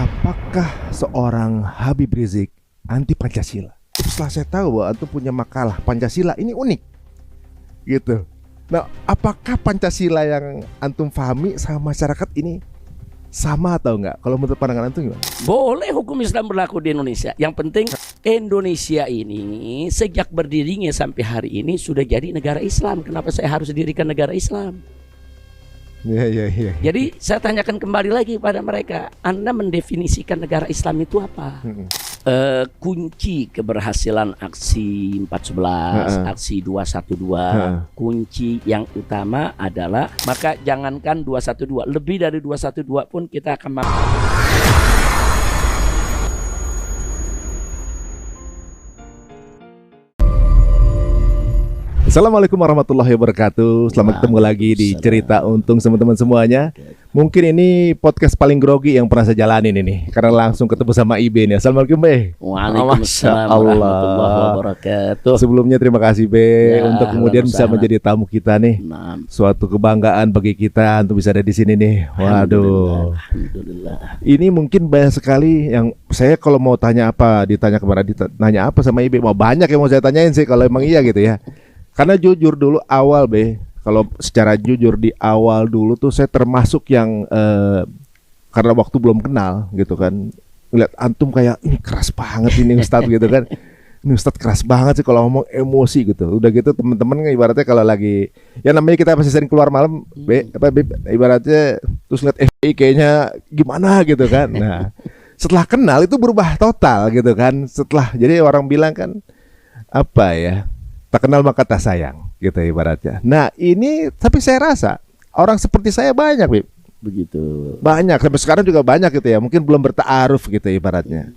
Apakah seorang Habib Rizik anti Pancasila? Setelah saya tahu bahwa antum punya makalah Pancasila ini unik, gitu. Nah, apakah Pancasila yang antum pahami sama masyarakat ini sama atau enggak? Kalau menurut pandangan antum gimana? Boleh hukum Islam berlaku di Indonesia. Yang penting Indonesia ini sejak berdirinya sampai hari ini sudah jadi negara Islam. Kenapa saya harus dirikan negara Islam? Iya. Jadi saya tanyakan kembali lagi pada mereka, Anda mendefinisikan negara Islam itu apa? Kunci keberhasilan aksi 411, aksi 212, kunci yang utama adalah, maka jangankan 212, lebih dari 212 pun kita akan Assalamualaikum warahmatullahi wabarakatuh. Selamat ketemu lagi di Cerita Untung teman-teman semuanya. Mungkin ini podcast paling grogi yang pernah saya jalanin ini, karena langsung ketemu sama Ibe nih. Assalamualaikum Be. Waalaikumsalam warahmatullahi wabarakatuh. Sebelumnya terima kasih Be untuk kemudian bisa menjadi tamu kita nih. Suatu kebanggaan bagi kita untuk bisa ada di sini nih. Waduh. Alhamdulillah. Ini mungkin banyak sekali yang saya kalau mau tanya apa ditanya kemana, ditanya apa sama Ibe, mau banyak yang mau saya tanyain sih kalau emang iya gitu ya. Karena jujur dulu awal Be, kalau secara jujur di awal dulu tuh saya termasuk yang karena waktu belum kenal gitu kan, ngeliat antum kayak ini keras banget ini Ustadz gitu kan. Ini Ustadz keras banget sih kalau ngomong emosi gitu. Udah gitu teman-teman ibaratnya kalau lagi ya namanya kita pasti sering keluar malam Be, ibaratnya terus lihat FPI kayaknya gimana gitu kan. Nah, setelah kenal itu berubah total gitu kan. Setelah jadi orang bilang kan apa ya? Tak kenal maka tak sayang gitu ibaratnya. Nah ini tapi saya rasa orang seperti saya banyak Bib. Begitu. Banyak sampai sekarang juga banyak gitu ya. Mungkin belum bertaaruf gitu ibaratnya.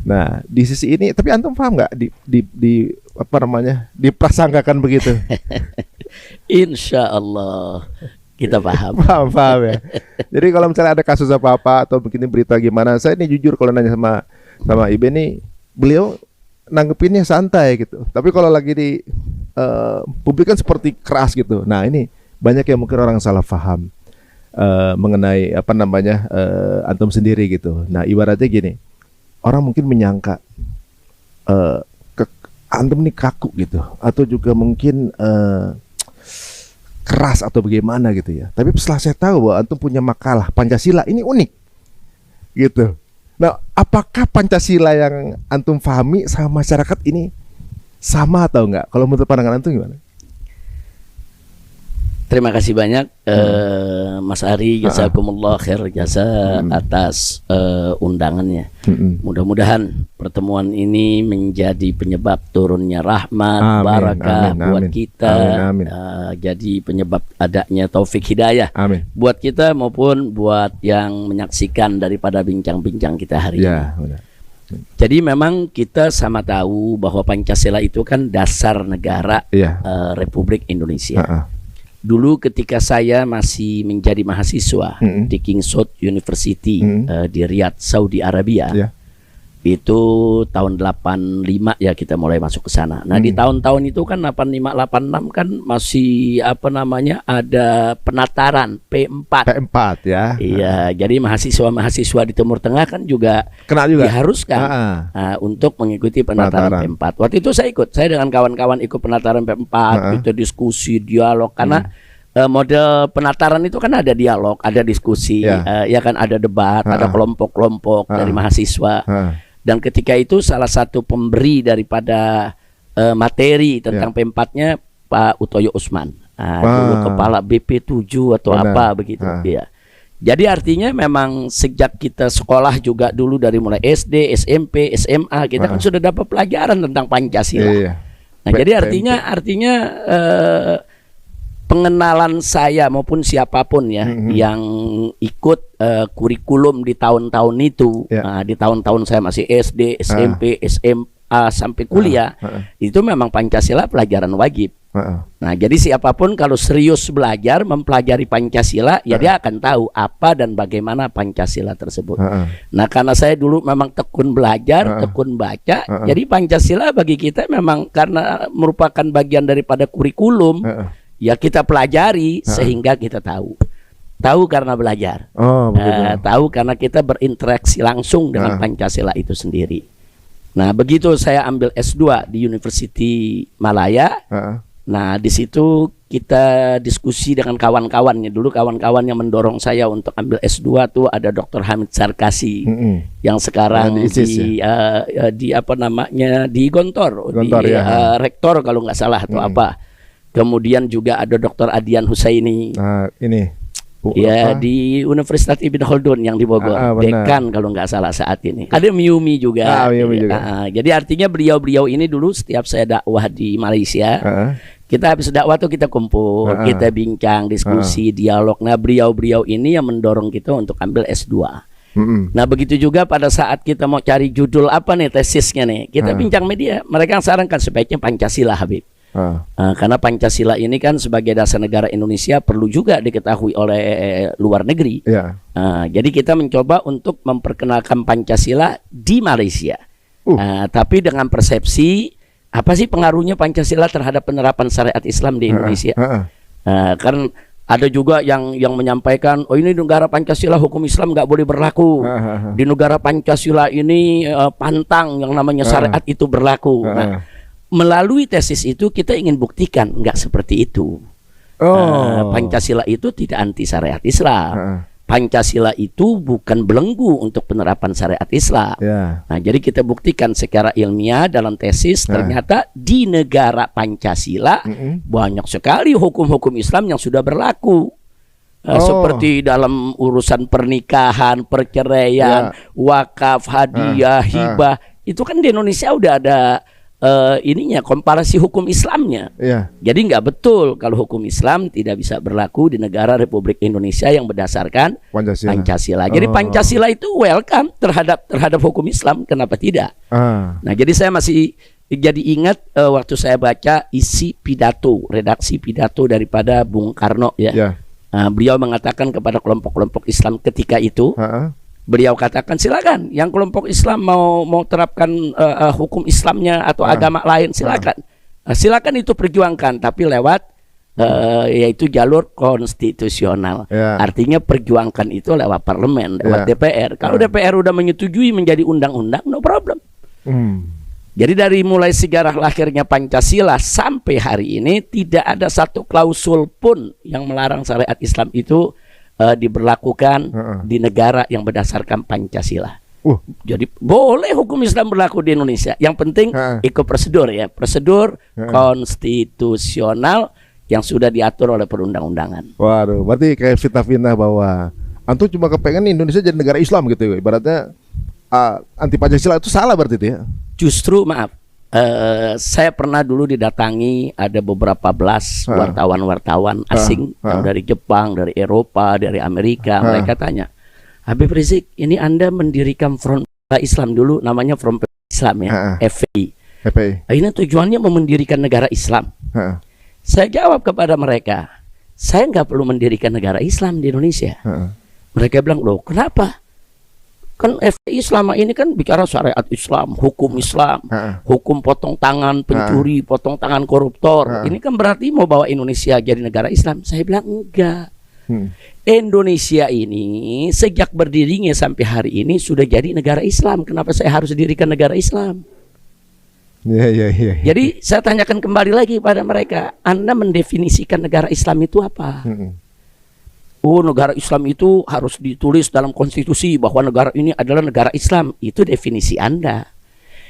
Nah di sisi ini tapi antum paham nggak di apa namanya diprasangkakan begitu? Insya Allah kita paham. Paham ya. Jadi kalau misalnya ada kasus apa atau mungkin berita gimana, saya ini jujur kalau nanya sama Ibe nih, beliau nanggepinnya santai gitu. Tapi kalau lagi di publik kan seperti keras gitu. Nah ini banyak yang mungkin orang salah paham mengenai apa namanya antum sendiri gitu. Nah ibaratnya gini, orang mungkin menyangka antum ini kaku gitu, atau juga mungkin keras atau bagaimana gitu ya. Tapi setelah saya tahu bahwa antum punya makalah Pancasila ini unik gitu. Nah, apakah Pancasila yang antum pahami sama masyarakat ini sama atau enggak? Kalau menurut pandangan antum gimana? Terima kasih banyak Mas Ari, jazakumullah khair jasa atas undangannya. Mudah-mudahan pertemuan ini menjadi penyebab turunnya rahmat, barakah buat kita, jadi penyebab adanya taufik hidayah buat kita maupun buat yang menyaksikan daripada bincang-bincang kita hari ini. Jadi memang kita sama tahu bahwa Pancasila itu kan dasar negara Republik Indonesia. Dulu ketika saya masih menjadi mahasiswa di King Saud University di Riyadh, Saudi Arabia, itu tahun 85 ya kita mulai masuk ke sana. Nah di tahun-tahun itu kan 85, 86 kan masih apa namanya ada penataran P4 ya. Iya, jadi mahasiswa di Timur Tengah kan juga diharuskan untuk mengikuti penataran P4. Waktu itu saya dengan kawan-kawan ikut penataran P4, kita diskusi, dialog karena model penataran itu kan ada dialog, ada diskusi, ya kan ada debat, ada kelompok-kelompok dari mahasiswa. Dan ketika itu salah satu pemberi daripada materi tentang P4-nya Pak Utoyo Usman, dulu kepala BP7 atau apa begitu. Ya. Jadi artinya memang sejak kita sekolah juga dulu dari mulai SD, SMP, SMA kita kan sudah dapat pelajaran tentang Pancasila. Nah jadi artinya pengenalan saya maupun siapapun ya yang ikut kurikulum di tahun-tahun itu, di tahun-tahun saya masih SD, SMP, SMA sampai kuliah, itu memang Pancasila pelajaran wajib. Nah jadi siapapun kalau serius belajar mempelajari Pancasila, ya dia akan tahu apa dan bagaimana Pancasila tersebut. Nah karena saya dulu memang tekun belajar, tekun baca, jadi Pancasila bagi kita memang karena merupakan bagian daripada kurikulum. Ya kita pelajari sehingga kita tahu. Tahu karena belajar. Oh, begitu. Tahu karena kita berinteraksi langsung dengan Pancasila itu sendiri. Nah, begitu saya ambil S2 di University Malaya. Nah, di situ kita diskusi dengan kawan-kawannya. Dulu kawan-kawan yang mendorong saya untuk ambil S2 tuh ada Dr. Hamid Sarkasi yang sekarang di apa namanya di Gontor rektor kalau nggak salah atau apa. Kemudian juga ada Dr. Adian Husaini. Ya, di Universitas Ibn Khaldun yang di Bogor, dekan kalau nggak salah saat ini. Ada Miumi juga. Jadi artinya beliau-beliau ini dulu setiap saya dakwah di Malaysia, kita habis dakwah tuh kita kumpul, kita bincang, diskusi, dialog. Nah, beliau-beliau ini yang mendorong kita untuk ambil S2. Nah, begitu juga pada saat kita mau cari judul apa nih tesisnya nih, kita bincang media. Mereka yang sarankan sebaiknya Pancasila, Habib. Karena Pancasila ini kan sebagai dasar negara Indonesia perlu juga diketahui oleh luar negeri. Jadi kita mencoba untuk memperkenalkan Pancasila di Malaysia. Tapi dengan persepsi apa sih pengaruhnya Pancasila terhadap penerapan syariat Islam di Indonesia? Kan ada juga yang menyampaikan, oh ini negara Pancasila hukum Islam nggak boleh berlaku. Di negara Pancasila ini pantang yang namanya syariat itu berlaku. Melalui tesis itu kita ingin buktikan nggak seperti itu. Pancasila itu tidak anti syariat Islam. Pancasila itu bukan belenggu untuk penerapan syariat Islam. Nah, jadi kita buktikan secara ilmiah dalam tesis ternyata di negara Pancasila banyak sekali hukum-hukum Islam yang sudah berlaku. Seperti dalam urusan pernikahan, perceraian, wakaf, hadiah, hibah. Itu kan di Indonesia udah ada ininya komparasi hukum Islamnya. Jadi nggak betul kalau hukum Islam tidak bisa berlaku di negara Republik Indonesia yang berdasarkan Pancasila. Jadi Pancasila itu welcome terhadap hukum Islam, kenapa tidak? Nah, jadi saya masih jadi ingat waktu saya baca isi pidato, redaksi pidato daripada Bung Karno ya. Beliau mengatakan kepada kelompok-kelompok Islam ketika itu. Beliau katakan silakan yang kelompok Islam mau terapkan hukum Islamnya atau agama lain silakan. Silakan itu perjuangkan tapi lewat yaitu jalur konstitusional. Artinya perjuangkan itu lewat parlemen, lewat DPR. Kalau DPR udah menyetujui menjadi undang-undang, no problem. Jadi dari mulai sejarah lahirnya Pancasila sampai hari ini tidak ada satu klausul pun yang melarang syariat Islam itu diberlakukan di negara yang berdasarkan Pancasila. Jadi boleh hukum Islam berlaku di Indonesia. Yang penting ikut prosedur ya, prosedur konstitusional yang sudah diatur oleh perundang-undangan. Waduh, berarti kayak fitnah-fitnah bahwa antum cuma kepengen Indonesia jadi negara Islam gitu ya. Ibaratnya anti Pancasila itu salah berarti itu ya. Justru maaf. Saya pernah dulu didatangi ada beberapa belas wartawan-wartawan asing yang dari Jepang, dari Eropa, dari Amerika. Mereka tanya, Habib Rizik, ini Anda mendirikan Front Islam dulu, namanya Front Islam ya, FPI. Ini tujuannya mendirikan negara Islam. Saya jawab kepada mereka, saya nggak perlu mendirikan negara Islam di Indonesia. Mereka bilang, loh kenapa? Kan FPI selama ini kan bicara syariat Islam, hukum Islam, hukum potong tangan pencuri, potong tangan koruptor. Ini kan berarti mau bawa Indonesia jadi negara Islam. Saya bilang enggak. Indonesia ini sejak berdirinya sampai hari ini sudah jadi negara Islam. Kenapa saya harus dirikan negara Islam? Jadi saya tanyakan kembali lagi pada mereka, Anda mendefinisikan negara Islam itu apa? Oh, negara Islam itu harus ditulis dalam konstitusi bahwa negara ini adalah negara Islam. Itu definisi Anda.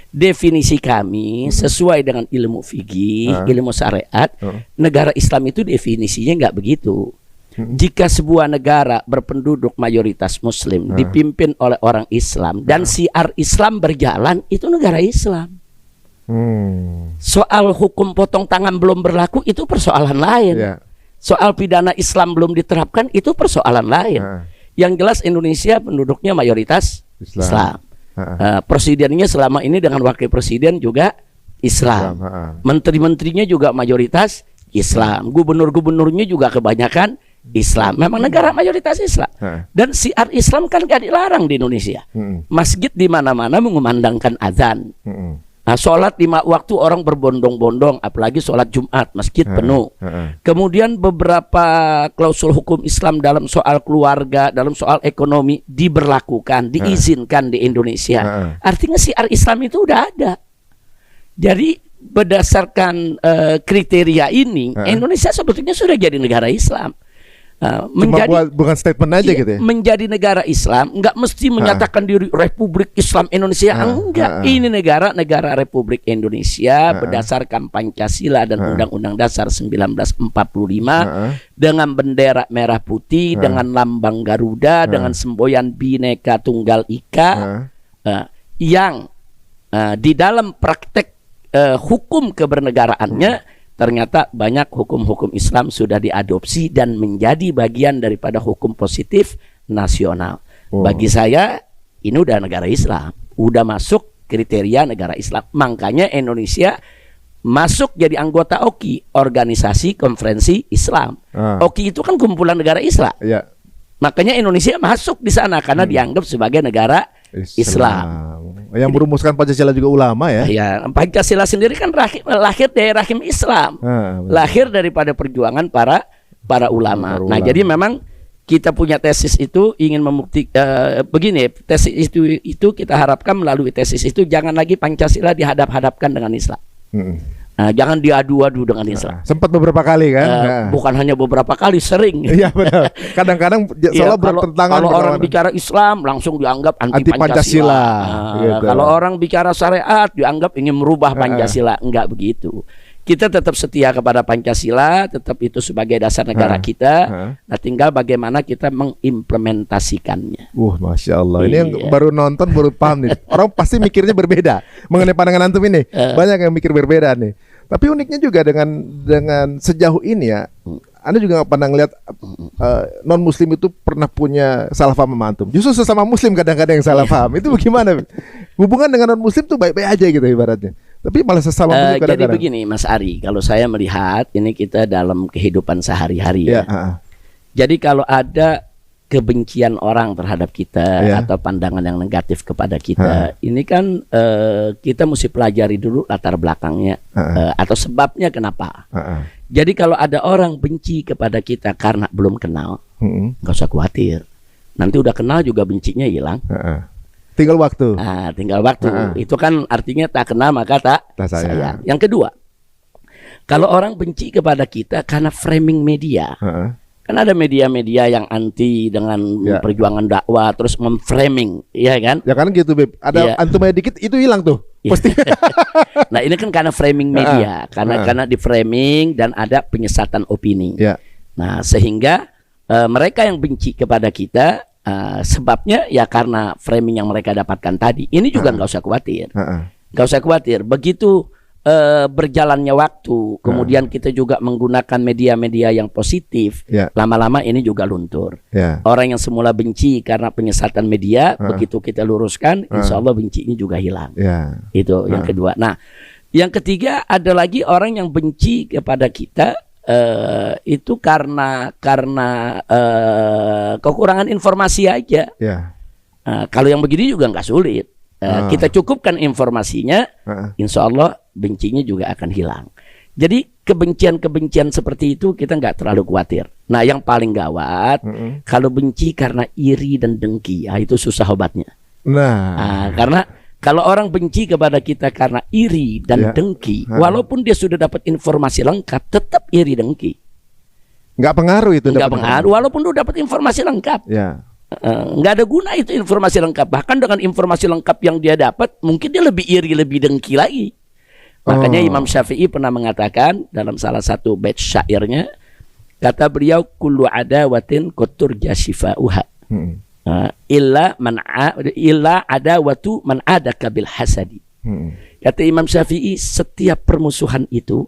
Definisi kami sesuai dengan ilmu fikih, ilmu syariat. Negara Islam itu definisinya nggak begitu. Jika sebuah negara berpenduduk mayoritas Muslim, dipimpin oleh orang Islam dan syiar Islam berjalan, itu negara Islam. Soal hukum potong tangan belum berlaku itu persoalan lain. Soal pidana Islam belum diterapkan itu persoalan lain. Yang jelas Indonesia penduduknya mayoritas Islam. Presidennya selama ini dengan wakil presiden juga Islam. Menteri-menterinya juga mayoritas Islam. Gubernur-gubernurnya juga kebanyakan Islam. Memang negara mayoritas Islam. Dan syiar Islam kan gak dilarang di Indonesia. Masjid di mana-mana mengumandangkan azan. Sholat 5 waktu orang berbondong-bondong, apalagi sholat Jumat, masjid penuh. Kemudian beberapa klausul hukum Islam dalam soal keluarga, dalam soal ekonomi diberlakukan, diizinkan di Indonesia. Artinya syiar Islam itu udah ada. Jadi berdasarkan kriteria ini, Indonesia sebetulnya sudah jadi negara Islam. Menjadi bukan statement aja gitu ya. Menjadi negara Islam nggak mesti menyatakan diri Republik Islam Indonesia, enggak. Ini negara Republik Indonesia berdasarkan Pancasila dan Undang-Undang Dasar 1945 dengan bendera merah putih, dengan lambang Garuda, dengan semboyan Bhinneka Tunggal Ika, yang di dalam praktek hukum kebernegaraannya ternyata banyak hukum-hukum Islam sudah diadopsi dan menjadi bagian daripada hukum positif nasional. Bagi saya ini udah negara Islam, udah masuk kriteria negara Islam. Makanya Indonesia masuk jadi anggota OKI, Organisasi Konferensi Islam. OKI itu kan kumpulan negara Islam. Makanya Indonesia masuk di sana karena dianggap sebagai negara Islam. Yang merumuskan Pancasila juga ulama ya. Ya, Pancasila sendiri kan lahir dari rahim Islam. Lahir daripada perjuangan para ulama. Nah, jadi memang kita punya tesis itu ingin membuktikan begini, tesis itu kita harapkan melalui tesis itu jangan lagi Pancasila dihadap-hadapkan dengan Islam. Jangan diadu-adu dengan Islam. Sempat beberapa kali kan? Bukan hanya beberapa kali, sering. Iya benar. Kadang-kadang selalu bertentangan. Kalau orang bicara Islam langsung dianggap anti Pancasila. Gitu. Kalau orang bicara syariat dianggap ingin merubah Pancasila. Enggak begitu. Kita tetap setia kepada Pancasila, tetap itu sebagai dasar negara kita. Nah, tinggal bagaimana kita mengimplementasikannya. Masya Allah. Ini yang baru nonton baru paham nih. Orang pasti mikirnya berbeda mengenai pandangan antum ini. Banyak yang mikir berbeda nih. Tapi uniknya juga dengan sejauh ini ya, Anda juga nggak pernah ngeliat non Muslim itu pernah punya salah paham sama antum. Justru sesama Muslim kadang-kadang yang salah paham. Itu bagaimana? Hubungan dengan non Muslim tuh baik-baik aja gitu ibaratnya. Tapi malah sesama Muslim kadang-kadang. Jadi begini Mas Ari, kalau saya melihat ini kita dalam kehidupan sehari-hari ya. Jadi kalau ada kebencian orang terhadap kita atau pandangan yang negatif kepada kita, ini kan kita mesti pelajari dulu latar belakangnya atau sebabnya kenapa. Jadi kalau ada orang benci kepada kita karena belum kenal, nggak usah khawatir. Nanti udah kenal juga bencinya hilang. Tinggal waktu. Tinggal waktu. Itu kan artinya tak kenal maka tak sayang. Yang kedua, kalau orang benci kepada kita karena framing media. Kan ada media-media yang anti dengan perjuangan dakwah terus memframing, ya kan? Ya kan gitu, Beb. Ada antumnya dikit itu hilang tuh. Pasti. Nah, ini kan karena framing media, karena di framing dan ada penyesatan opini. Nah, sehingga mereka yang benci kepada kita sebabnya ya karena framing yang mereka dapatkan tadi. Ini juga nggak usah khawatir. Nggak usah khawatir. Begitu berjalannya waktu, kemudian kita juga menggunakan media-media yang positif, lama-lama ini juga luntur. Orang yang semula benci karena penyesatan media, begitu kita luruskan, insya Allah bencinya juga hilang. Itu yang kedua. Nah, yang ketiga ada lagi orang yang benci kepada kita itu karena kekurangan informasi aja. Kalau yang begini juga nggak sulit. Kita cukupkan informasinya, insya Allah bencinya juga akan hilang. Jadi kebencian-kebencian seperti itu kita nggak terlalu khawatir. Nah, yang paling gawat kalau benci karena iri dan dengki, itu susah obatnya. Karena kalau orang benci kepada kita karena iri dan dengki, walaupun dia sudah dapat informasi lengkap, tetap iri dengki. Nggak pengaruh itu. Nggak pengaruh, walaupun dia dapat informasi lengkap. Nggak ada guna itu informasi lengkap. Bahkan dengan informasi lengkap yang dia dapat, mungkin dia lebih iri, lebih dengki lagi. Makanya Imam Syafi'i pernah mengatakan dalam salah satu bait syairnya, kata beliau, kullu adawatin koturja shifa'uha illa adawatu man adaka bil hasadi. Kata Imam Syafi'i, setiap permusuhan itu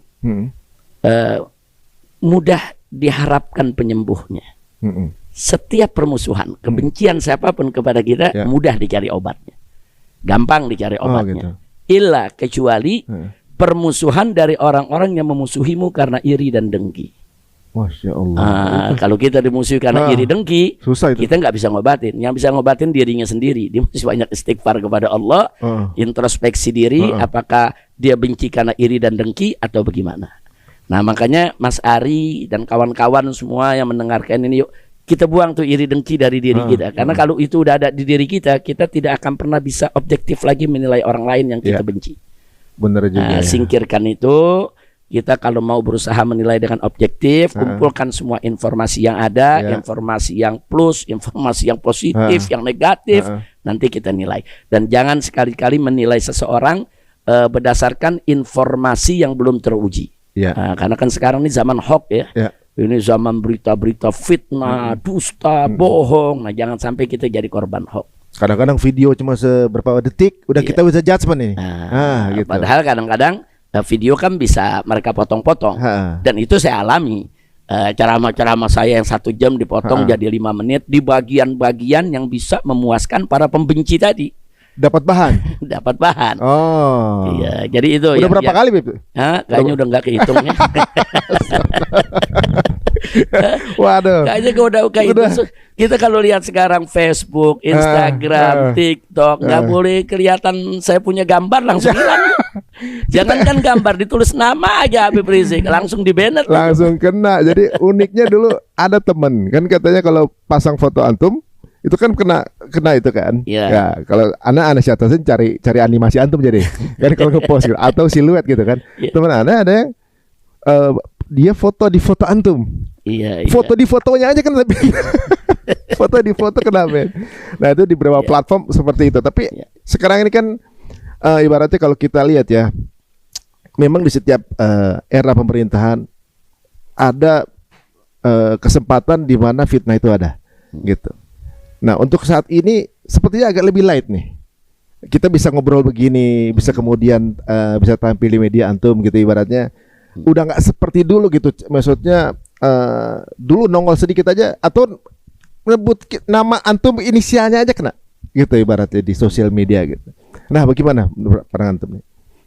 mudah diharapkan penyembuhnya. Setiap permusuhan, kebencian siapapun kepada kita mudah dicari obatnya, gampang dicari obatnya. Illa kecuali permusuhan dari orang-orang yang memusuhimu karena iri dan dengki. Masya Allah. Kalau kita dimusuhi karena iri dengki, susah itu. kita nggak bisa ngobatin. Yang bisa ngobatin dirinya sendiri. Dia mesti banyak istighfar kepada Allah, introspeksi diri, apakah dia benci karena iri dan dengki atau bagaimana. Nah makanya Mas Ari dan kawan-kawan semua yang mendengarkan ini, yuk kita buang tuh iri dengki dari diri kita. Karena kalau itu udah ada di diri kita, kita tidak akan pernah bisa objektif lagi menilai orang lain yang kita benci. Bener juga. Singkirkan itu. Kita kalau mau berusaha menilai dengan objektif, kumpulkan semua informasi yang ada, informasi yang plus, informasi yang positif, yang negatif, nanti kita nilai. Dan jangan sekali-kali menilai seseorang berdasarkan informasi yang belum teruji. Karena kan sekarang ini zaman hoax ya. Ini zaman berita-berita fitnah, dusta, bohong. Nah, jangan sampai kita jadi korban hoax. Kadang-kadang video cuma seberapa detik, udah kita bisa judgement nih. Gitu. Padahal kadang-kadang video kan bisa mereka potong-potong, dan itu saya alami. Ceramah-ceramah saya yang 1 jam dipotong jadi 5 menit di bagian-bagian yang bisa memuaskan para pembenci tadi. Dapat bahan. Dapat bahan. Oh. Iya, jadi itu. Udah berapa kali, Beb? Kayaknya udah nggak kehitungnya. Waduh. Kayaknya udah gitu. Kita kalau lihat sekarang Facebook, Instagram, TikTok, nggak boleh kelihatan saya punya gambar langsung hilang. Jangankan gambar, ditulis nama aja Habib Rizik langsung di banner. Langsung kena. Jadi uniknya dulu ada temen kan katanya kalau pasang foto antum itu kan kena itu kan. Ya kalau anak syatasin cari animasi antum jadi kan kalau ngepost gitu, atau siluet gitu kan. Teman ada yang dia foto di foto antum. Foto di fotonya aja kan lebih. Foto di foto kenapa? Nah itu di beberapa platform seperti itu. Tapi sekarang ini kan ibaratnya kalau kita lihat ya, memang di setiap era pemerintahan ada kesempatan di mana fitnah itu ada, gitu. Nah untuk saat ini sepertinya agak lebih light nih. Kita bisa ngobrol begini, bisa kemudian bisa tampil di media antum gitu ibaratnya. Udah nggak seperti dulu gitu. Maksudnya dulu nongol sedikit aja atau menyebut nama antum inisialnya aja kena gitu ibaratnya di sosial media gitu. Nah bagaimana menurut para antum nih?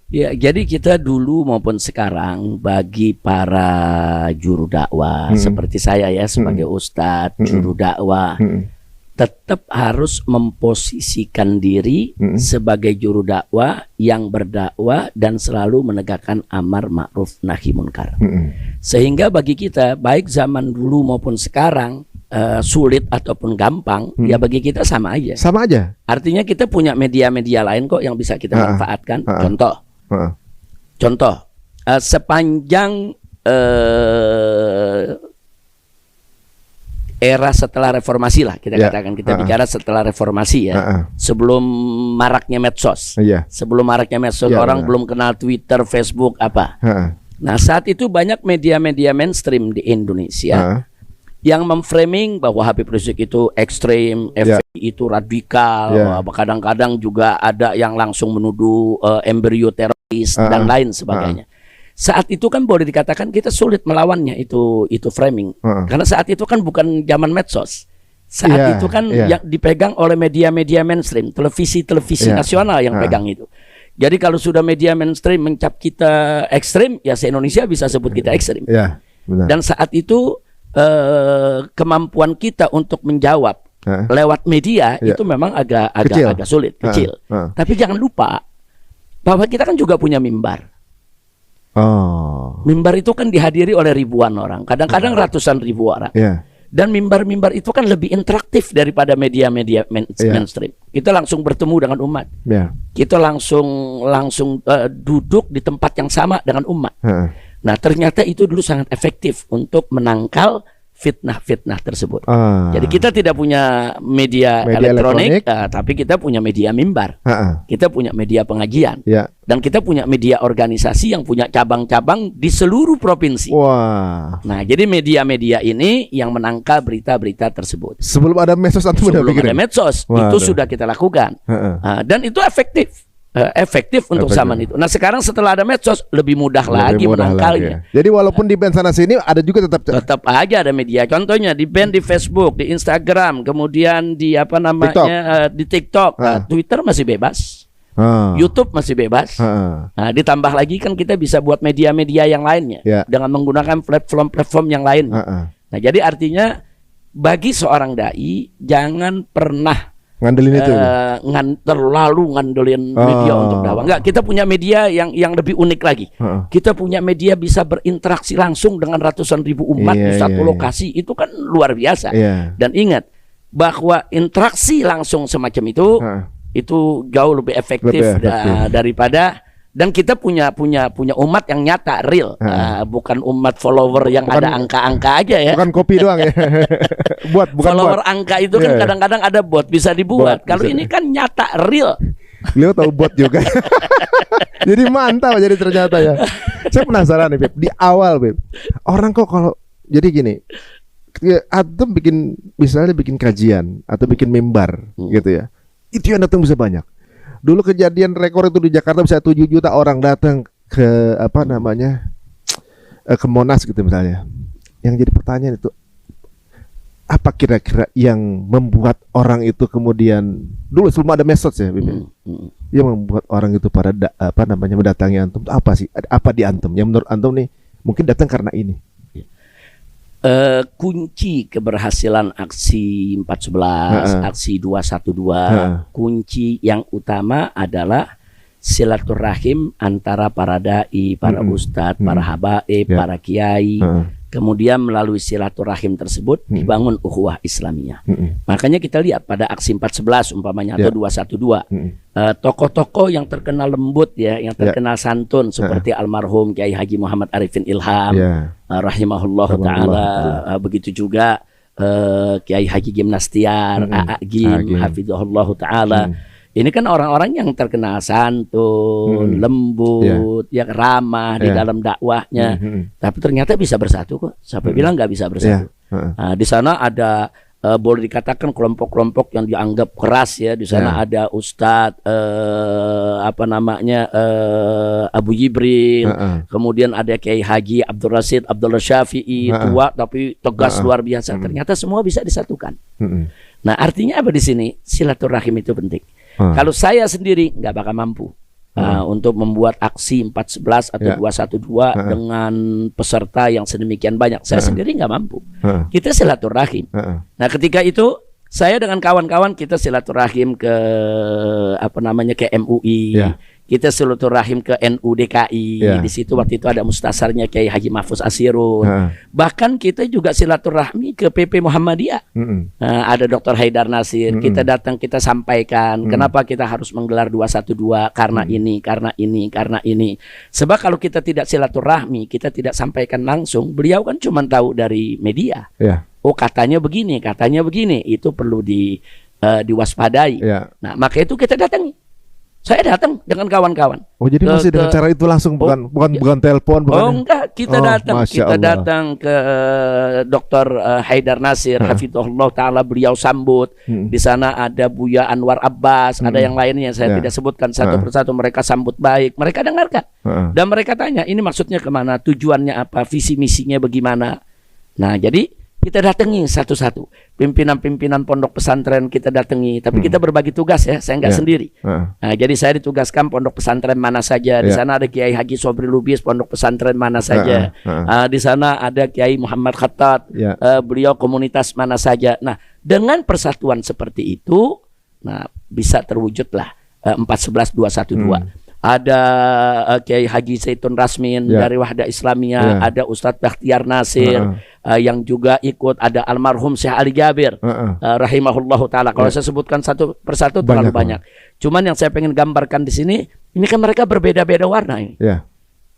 Ya jadi kita dulu maupun sekarang bagi para juru dakwah seperti saya ya sebagai ustadz juru dakwah tetap harus memposisikan diri sebagai juru dakwah yang berdakwah dan selalu menegakkan amar ma'ruf nahi munkar. Sehingga bagi kita baik zaman dulu maupun sekarang sulit ataupun gampang, ya bagi kita sama aja. Sama aja. Artinya kita punya media-media lain kok yang bisa kita manfaatkan. Contoh, sepanjang era setelah reformasi lah kita katakan, kita bicara setelah reformasi ya. Sebelum maraknya medsos. Sebelum maraknya medsos orang belum kenal Twitter, Facebook apa. Nah, saat itu banyak media-media mainstream di Indonesia yang memframing bahwa Habib Rizik itu ekstrem, FPI itu radikal, kadang-kadang juga ada yang langsung menuduh embrio teroris dan lain sebagainya. Saat itu kan boleh dikatakan kita sulit melawannya itu framing, karena saat itu kan bukan zaman medsos. Saat itu kan yang dipegang oleh media-media mainstream, televisi nasional yang pegang itu. Jadi kalau sudah media mainstream mencap kita ekstrem, ya se-Indonesia bisa sebut kita ekstrem. Dan saat itu kemampuan kita untuk menjawab lewat media itu memang agak sulit, kecil. Tapi jangan lupa bahwa kita kan juga punya mimbar. Mimbar itu kan dihadiri oleh ribuan orang, kadang-kadang ratusan ribu orang. Dan mimbar-mimbar itu kan lebih interaktif daripada media-media mainstream. Kita langsung bertemu dengan umat. Kita langsung duduk di tempat yang sama dengan umat. Nah ternyata itu dulu sangat efektif untuk menangkal fitnah-fitnah tersebut. Jadi kita tidak punya media elektronik. Tapi kita punya media mimbar. Kita punya media pengajian. Dan kita punya media organisasi yang punya cabang-cabang di seluruh provinsi. Nah jadi media-media ini yang menangkal berita-berita tersebut. Sebelum ada medsos, sebelum ada medsos itu sudah kita lakukan. Dan itu efektif untuk zaman itu. Nah sekarang setelah ada medsos lebih mudah lagi menangkalnya. Jadi walaupun di band sana sini ada juga tetap aja ada media. Contohnya di band di Facebook, di Instagram, kemudian di TikTok. Twitter masih bebas. YouTube masih bebas. Nah, ditambah lagi kan kita bisa buat media-media yang lainnya dengan menggunakan platform-platform yang lain. Nah, jadi artinya bagi seorang dai jangan pernah ngandelin itu terlalu ngandelin media untuk dakwah. Enggak, kita punya media yang lebih unik lagi. Kita punya media bisa berinteraksi langsung dengan ratusan ribu umat di satu lokasi. Itu kan luar biasa. Dan ingat bahwa interaksi langsung semacam itu jauh lebih efektif, daripada. Dan kita punya umat yang nyata, real, bukan umat follower yang ada angka-angka aja ya. Bukan kopi doang ya. Bukan follower angka itu kan kadang-kadang ada bot bisa dibuat. Kalau ini kan nyata, real. Beliau tahu bot juga. Jadi mantap jadi ternyata ya. Saya penasaran nih Beb, di awal Beb, orang kok kalau jadi gini, atau misalnya bikin kajian atau bikin mimbar gitu ya, itu yang datang bisa banyak. Dulu kejadian rekor itu di Jakarta bisa 7 juta orang datang ke ke Monas gitu misalnya. Yang jadi pertanyaan itu, apa kira-kira yang membuat orang itu kemudian dulu sebelum ada medsos ya, yang membuat orang itu pada mendatangi antum? Apa sih? Apa di antum? Yang menurut antum nih mungkin datang karena ini. Kunci keberhasilan aksi 411, aksi 212, kunci yang utama adalah silaturahim antara para dai, para ustadz, para habaib, para kiai. Kemudian melalui silaturahim tersebut dibangun ukhuwah Islamiyah. Makanya kita lihat pada aksi 411 umpamanya atau 212, tokoh-tokoh yang terkenal lembut ya, yang terkenal santun seperti almarhum Kiai Haji Muhammad Arifin Ilham, rahimahullah taala, begitu juga Kiai Haji Gimnastiar, Gim, hafizahullah taala. Ini kan orang-orang yang terkenal santun, lembut, yang ramah di dalam dakwahnya. Tapi ternyata bisa bersatu kok. Siapa bilang nggak bisa bersatu? Nah, di sana ada boleh dikatakan kelompok-kelompok yang dianggap keras ya. Di sana ada Ustadz Abu Jibril, kemudian ada Kiai Haji Abdul Rasid Abdul Syafi'i, tua tapi tegas luar biasa. Ternyata semua bisa disatukan. Nah, artinya apa di sini? Silaturahim itu penting. Kalau saya sendiri nggak bakal mampu untuk membuat aksi 411 atau 212 dengan peserta yang sedemikian banyak. Saya sendiri nggak mampu. Kita silaturahim. Nah, ketika itu saya dengan kawan-kawan kita silaturahim ke ke MUI. Kita silaturahim ke NU DKI. Di situ waktu itu ada mustasarnya Kiai Haji Mahfuz Asirun. Bahkan kita juga silaturahmi ke PP Muhammadiyah. Ada Dr. Haidar Nasir. Kita datang, kita sampaikan kenapa kita harus menggelar 212 karena ini, karena ini, karena ini. Sebab kalau kita tidak silaturahmi, kita tidak sampaikan langsung, beliau kan cuma tahu dari media. Oh, katanya begini, itu perlu diwaspadai. Nah, maka itu kita datangi. Saya datang dengan kawan-kawan. Oh, jadi masih dengan cara itu langsung, bukan telepon, bukan? Oh, enggak, kita datang ke Dr. Haidar Nasir, hafizahullah taala, beliau sambut. Di sana ada Buya Anwar Abbas, ada yang lainnya saya tidak sebutkan satu persatu. Mereka sambut baik, mereka dengarkan. Dan mereka tanya, ini maksudnya kemana, tujuannya apa, visi misinya bagaimana. Nah, jadi kita datangi satu-satu. Pimpinan-pimpinan pondok pesantren kita datangi. Tapi kita berbagi tugas ya, saya nggak sendiri. Nah, jadi saya ditugaskan pondok pesantren mana saja. Di sana ada Kiai Haji Sobri Lubis, pondok pesantren mana saja. Di sana ada Kiai Muhammad Khattat, beliau komunitas mana saja. Nah, dengan persatuan seperti itu, nah bisa terwujudlah 411 212. Ada Kiai Haji Zaitun Rasmin dari Wahdah Islamiyah, ada Ustadz Bakhtiar Nasir yang juga ikut, ada almarhum Syekh Ali Jabir rahimahullahu taala. Kalau saya sebutkan satu persatu terlalu banyak. Cuman yang saya pengen gambarkan di sini, ini kan mereka berbeda-beda warna ini.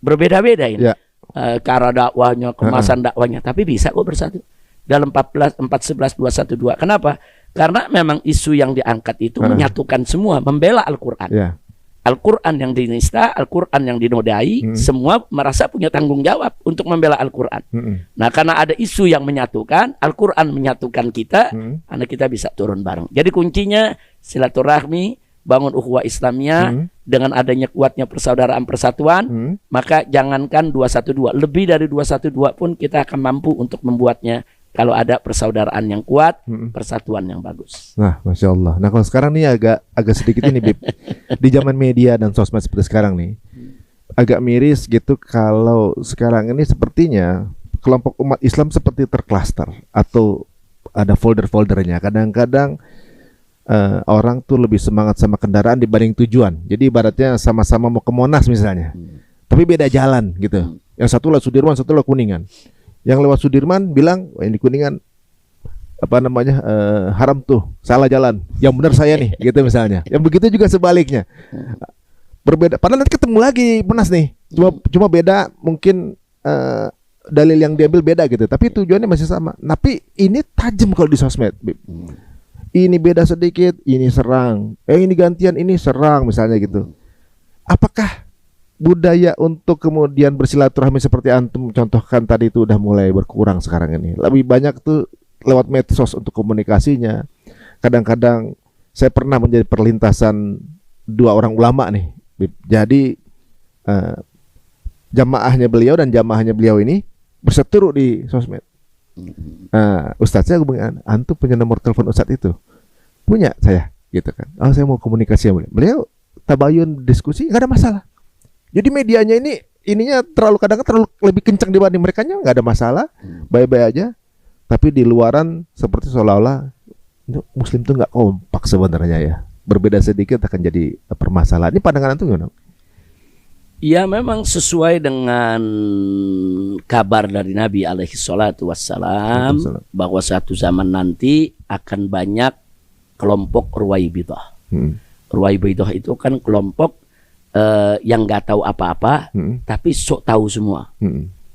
Berbeda-beda ini. Cara dakwahnya, kemasan dakwahnya, tapi bisa kok bersatu dalam 411 212. Kenapa? Karena memang isu yang diangkat itu menyatukan semua, membela Al-Qur'an. Al-Quran yang dinista, Al-Quran yang dinodai, semua merasa punya tanggung jawab untuk membela Al-Quran. Nah, karena ada isu yang menyatukan, Al-Quran menyatukan kita, karena kita bisa turun bareng. Jadi kuncinya silaturahmi, bangun ukhuwah Islamiyah, dengan adanya kuatnya persaudaraan persatuan, maka jangankan 212, lebih dari 212 pun kita akan mampu untuk membuatnya kalau ada persaudaraan yang kuat, persatuan yang bagus. Nah, Masya Allah. Nah, kalau sekarang nih agak sedikit ini, Bib. Di zaman media dan sosmed seperti sekarang nih, agak miris gitu kalau sekarang ini sepertinya kelompok umat Islam seperti terklaster atau ada folder-foldernya. Kadang-kadang orang tuh lebih semangat sama kendaraan dibanding tujuan. Jadi ibaratnya sama-sama mau ke Monas misalnya, tapi beda jalan gitu. Yang satu lewat Sudirman, satu lewat Kuningan. Yang lewat Sudirman bilang, wah ini Kuningan haram tuh, salah jalan. Yang benar saya nih, gitu misalnya. Yang begitu juga sebaliknya. Berbeda. Padahal nanti ketemu lagi Monas nih. Cuma beda mungkin dalil yang diambil beda gitu. Tapi tujuannya masih sama. Tapi ini tajam kalau di sosmed. Ini beda sedikit, ini serang. Ini gantian, ini serang misalnya gitu. Apakah budaya untuk kemudian bersilaturahmi seperti antum contohkan tadi itu udah mulai berkurang sekarang ini? Lebih banyak tuh lewat medsos untuk komunikasinya. Kadang-kadang saya pernah menjadi perlintasan dua orang ulama nih. Jadi jamaahnya beliau dan jamaahnya beliau ini berseteru di sosmed. Ustadz saya bilang, antum punya nomor telepon Ustadz itu? Punya saya, gitu kan. Oh saya mau komunikasi sama beliau. Tabayun diskusi nggak ada masalah. Jadi medianya ininya kadang-kadang terlalu lebih kencang dibanding mereka nya, nggak ada masalah, baik-baik aja. Tapi di luaran seperti seolah-olah Muslim tuh nggak kompak sebenarnya ya. Berbeda sedikit akan jadi permasalahan. Ini pandangan antum gimana? Ya memang sesuai dengan kabar dari Nabi alaihi salatu wassalam bahwa suatu zaman nanti akan banyak kelompok Ruwaibidah. Ruwaibidah itu kan kelompok yang nggak tahu apa-apa, tapi sok tahu semua.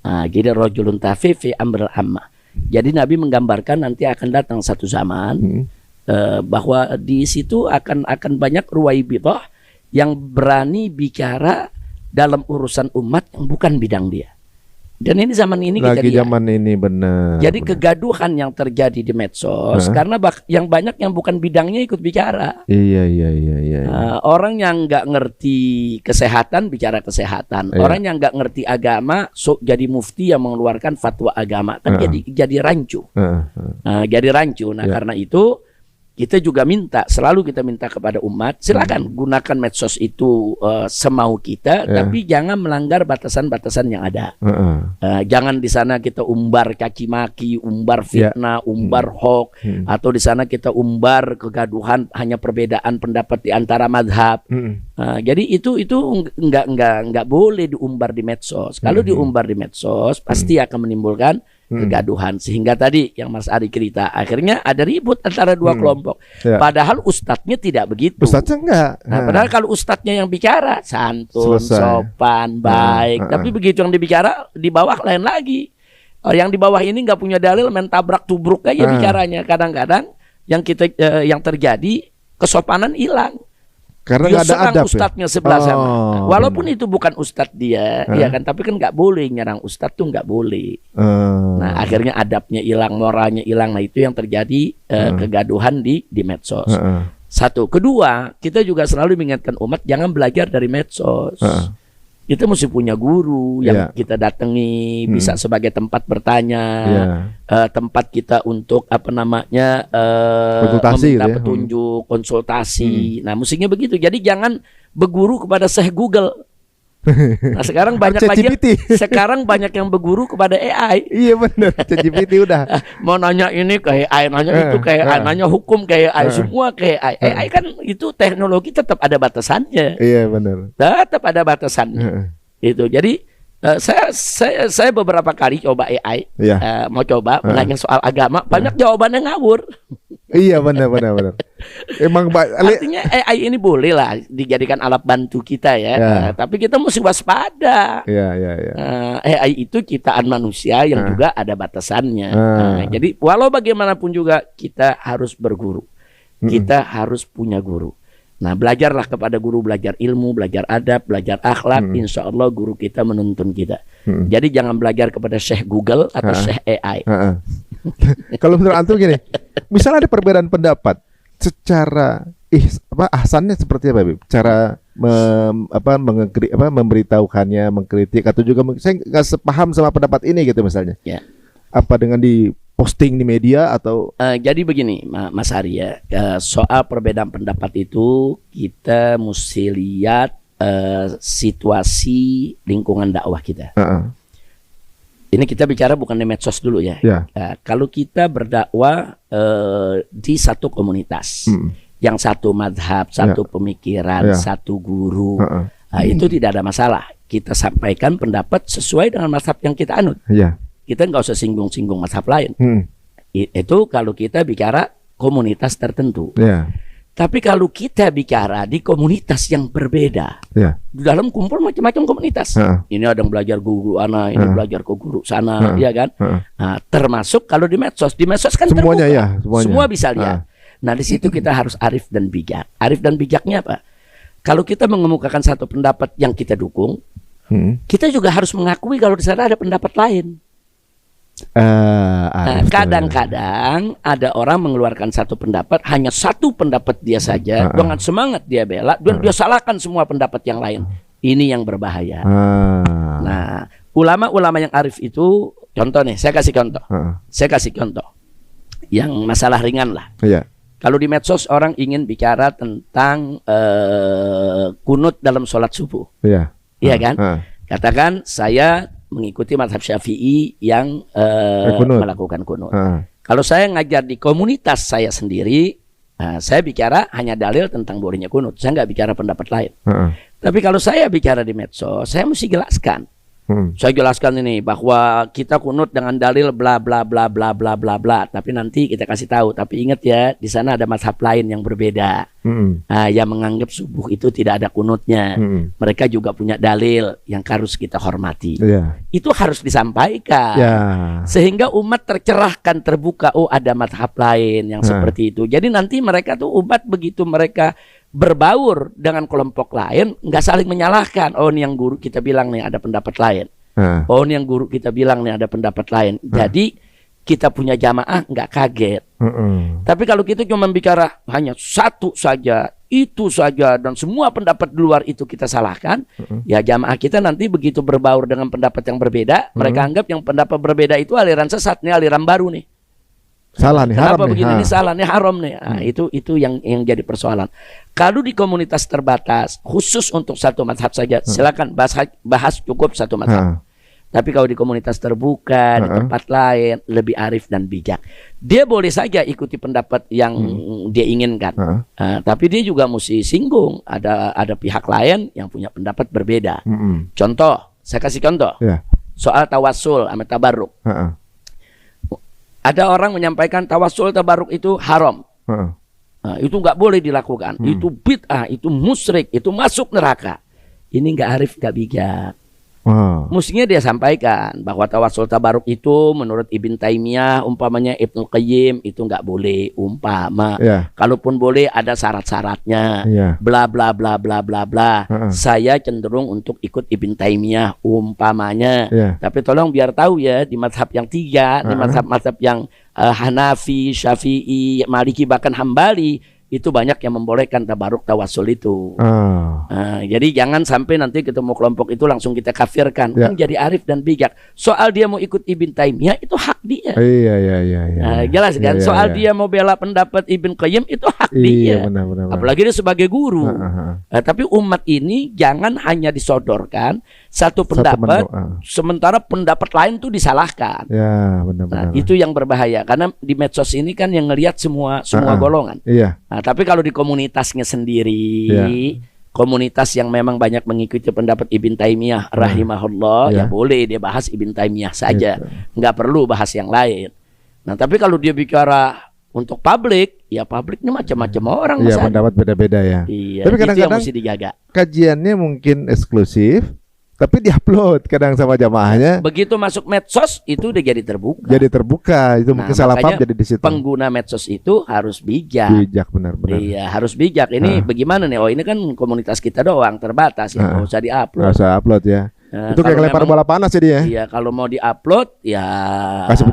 Jadi rajulun tafi fi amril ammah. Jadi Nabi menggambarkan nanti akan datang satu zaman bahwa di situ akan banyak Ruwaibidah yang berani bicara dalam urusan umat yang bukan bidang dia. Dan ini zaman ini lagi zaman ini benar. Jadi kegaduhan yang terjadi di medsos karena yang banyak yang bukan bidangnya ikut bicara. Iya. Orang yang nggak ngerti kesehatan bicara kesehatan. Orang yang nggak ngerti agama jadi mufti yang mengeluarkan fatwa agama kan jadi rancu. Jadi rancu. Nah karena itu kita juga selalu kita minta kepada umat, silakan gunakan medsos itu semau kita, tapi jangan melanggar batasan-batasan yang ada. Jangan di sana kita umbar caci maki, umbar fitnah, umbar hoax, atau di sana kita umbar kegaduhan hanya perbedaan pendapat di antara madhab. Jadi itu nggak boleh diumbar di medsos. Kalau diumbar di medsos pasti akan menimbulkan kegaduhan, sehingga tadi yang Mas Ari cerita akhirnya ada ribut antara dua kelompok. Padahal ustadznya tidak begitu. Ustadznya enggak. Padahal kalau ustadznya yang bicara santun, sopan, baik. Tapi begitu yang dibicara di bawah lain lagi. Yang di bawah ini nggak punya dalil, main tabrak tubruk aja bicaranya. Kadang-kadang yang terjadi kesopanan hilang. Karena dia serang adab, ustadznya sebelah sana. Walaupun itu bukan ustadz dia, ya kan. Tapi kan nggak boleh nyerang ustadz tuh, nggak boleh. Nah akhirnya adabnya hilang, moralnya hilang. Nah itu yang terjadi kegaduhan di medsos. Satu, kedua kita juga selalu mengingatkan umat jangan belajar dari medsos. Kita mesti punya guru yang kita datangi, bisa sebagai tempat bertanya, tempat kita untuk konsultasi, meminta petunjuk, konsultasi. Nah, mestinya begitu. Jadi jangan berguru kepada Syekh Google. Nah, sekarang banyak yang berguru kepada AI. Iya benar, ChatGPT udah. Mau nanya ini ke AI, nanya itu ke AI, nanya hukum ke AI, semua ke AI. AI kan itu teknologi tetap ada batasannya. Iya benar. Tetap ada batasannya. Itu. Jadi saya beberapa kali coba AI, mau coba menanya soal agama, banyak jawabannya ngawur. Iya benar. Emang artinya AI ini boleh lah dijadikan alat bantu kita ya. Tapi kita mesti waspada. AI itu ciptaan manusia yang juga ada batasannya. Jadi walau bagaimanapun juga kita harus berguru. Kita harus punya guru. Nah belajarlah kepada guru, belajar ilmu, belajar adab, belajar akhlak. Insya Allah guru kita menuntun kita. Jadi jangan belajar kepada Syekh Google atau Syekh AI. Kalau menurut antum gini, misalnya ada perbedaan pendapat, secara ahsannya seperti apa, Bib? Cara memberitahukannya, mengkritik, atau juga saya nggak sepaham sama pendapat ini gitu misalnya. Apa dengan di posting di media atau? Jadi begini, Mas Ari ya, soal perbedaan pendapat itu kita mesti lihat situasi lingkungan dakwah kita. Ini kita bicara bukan di medsos dulu ya. Kalau kita berdakwah di satu komunitas, yang satu madhab, satu pemikiran, satu guru, itu tidak ada masalah. Kita sampaikan pendapat sesuai dengan madhab yang kita anut. Kita nggak usah singgung-singgung madhab lain. Itu kalau kita bicara komunitas tertentu. Tapi kalau kita bicara di komunitas yang berbeda, di dalam kumpul macam-macam komunitas. Ini ada yang belajar guru ana, ini belajar ke guru sana, ya kan? Nah, termasuk kalau di medsos kan semuanya terbuka, semua bisa lihat. Nah, di situ kita harus arif dan bijak. Arif dan bijaknya apa? Kalau kita mengemukakan satu pendapat yang kita dukung, kita juga harus mengakui kalau di sana ada pendapat lain. Kadang-kadang ada orang mengeluarkan satu pendapat, hanya satu pendapat dia saja, dengan semangat dia bela, dan dia salahkan semua pendapat yang lain. Ini yang berbahaya. Nah, ulama-ulama yang arif itu, contoh nih, saya kasih contoh, yang masalah ringan lah. Kalau di medsos orang ingin bicara tentang kunut dalam sholat subuh, iya kan? Katakan saya mengikuti mazhab Syafi'i yang melakukan kunut. Kalau saya ngajar di komunitas saya sendiri, saya bicara hanya dalil tentang bolehnya kunut. Saya nggak bicara pendapat lain. Tapi kalau saya bicara di medsos, saya mesti jelaskan. Saya jelaskan ini bahwa kita kunut dengan dalil bla bla bla bla bla bla bla. Tapi nanti kita kasih tahu. Tapi ingat ya, di sana ada mazhab lain yang berbeda. Yang menganggap subuh itu tidak ada kunutnya. Mereka juga punya dalil yang harus kita hormati. Itu harus disampaikan. Sehingga umat tercerahkan, terbuka. Oh, ada mazhab lain yang seperti itu. Jadi nanti mereka tuh umat begitu mereka berbaur dengan kelompok lain, nggak saling menyalahkan. Oh, ini yang guru kita bilang nih ada pendapat lain. Oh, ini yang guru kita bilang nih ada pendapat lain. Jadi kita punya jamaah nggak kaget. Tapi kalau kita cuma bicara hanya satu saja, itu saja, dan semua pendapat di luar itu kita salahkan, ya jamaah kita nanti begitu berbaur dengan pendapat yang berbeda, mereka anggap yang pendapat berbeda itu aliran sesat, nih aliran baru nih. Salah nih, kenapa haram begini nih, ini salah nih, haram nih. Nah, itu yang jadi persoalan. Kalau di komunitas terbatas khusus untuk satu mazhab saja, silakan bahas cukup satu mazhab. Tapi kalau di komunitas terbuka, di tempat lain, lebih arif dan bijak. Dia boleh saja ikuti pendapat yang dia inginkan. Tapi dia juga mesti singgung ada pihak lain yang punya pendapat berbeda. Contoh, saya kasih contoh. Soal tawassul sama tabarruk. Ada orang menyampaikan tawassul tabarruk itu haram. Itu nggak boleh dilakukan. Itu bid'ah, itu musyrik, itu masuk neraka. Ini nggak arif, nggak bijak. Mestinya dia sampaikan bahwa tawassul tabaruk itu menurut Ibn Taimiyah, umpamanya Ibnu Qayyim, itu nggak boleh, umpama. Kalaupun boleh ada syarat-syaratnya. Bla bla bla bla bla bla. Saya cenderung untuk ikut Ibn Taimiyah, umpamanya. Tapi tolong biar tahu ya, di mazhab yang tiga, di mazhab yang Hanafi, Syafi'i, Maliki, bahkan Hambali, itu banyak yang membolehkan tabaruk tawassul itu. Jadi jangan sampai nanti ketemu kelompok itu langsung kita kafirkan. Kan jadi arif dan bijak. Soal dia mau ikut Ibn Taimiyah itu hak dia. Jelas kan? Soal dia mau bela pendapat Ibn Qayyim itu hak dia. Benar. Apalagi dia sebagai guru. Tapi umat ini jangan hanya disodorkan satu pendapat, sementara pendapat lain tuh disalahkan. Benar. Itu yang berbahaya. Karena di medsos ini kan yang ngelihat semua golongan. Tapi kalau di komunitasnya sendiri, komunitas yang memang banyak mengikuti pendapat Ibn Taimiyah rahimahullah, ya boleh dia bahas Ibn Taimiyah saja, nggak perlu bahas yang lain. Nah, tapi kalau dia bicara untuk publik, ya publiknya macam-macam orang. Pendapat beda-beda ya. Tapi kadang-kadang mesti dijaga. Kajiannya mungkin eksklusif, tapi diupload kadang sama jamaahnya. Begitu masuk medsos itu udah jadi terbuka. Itu mungkin salah paham jadi di situ. Pengguna medsos itu harus bijak. Benar. Iya, harus bijak. Ini bagaimana nih? Oh, ini kan komunitas kita doang, terbatas ya, nggak usah diupload. Nggak usah upload ya. Itu kayak lempar bola panas jadi ya. Iya, kalau mau diupload ya kasih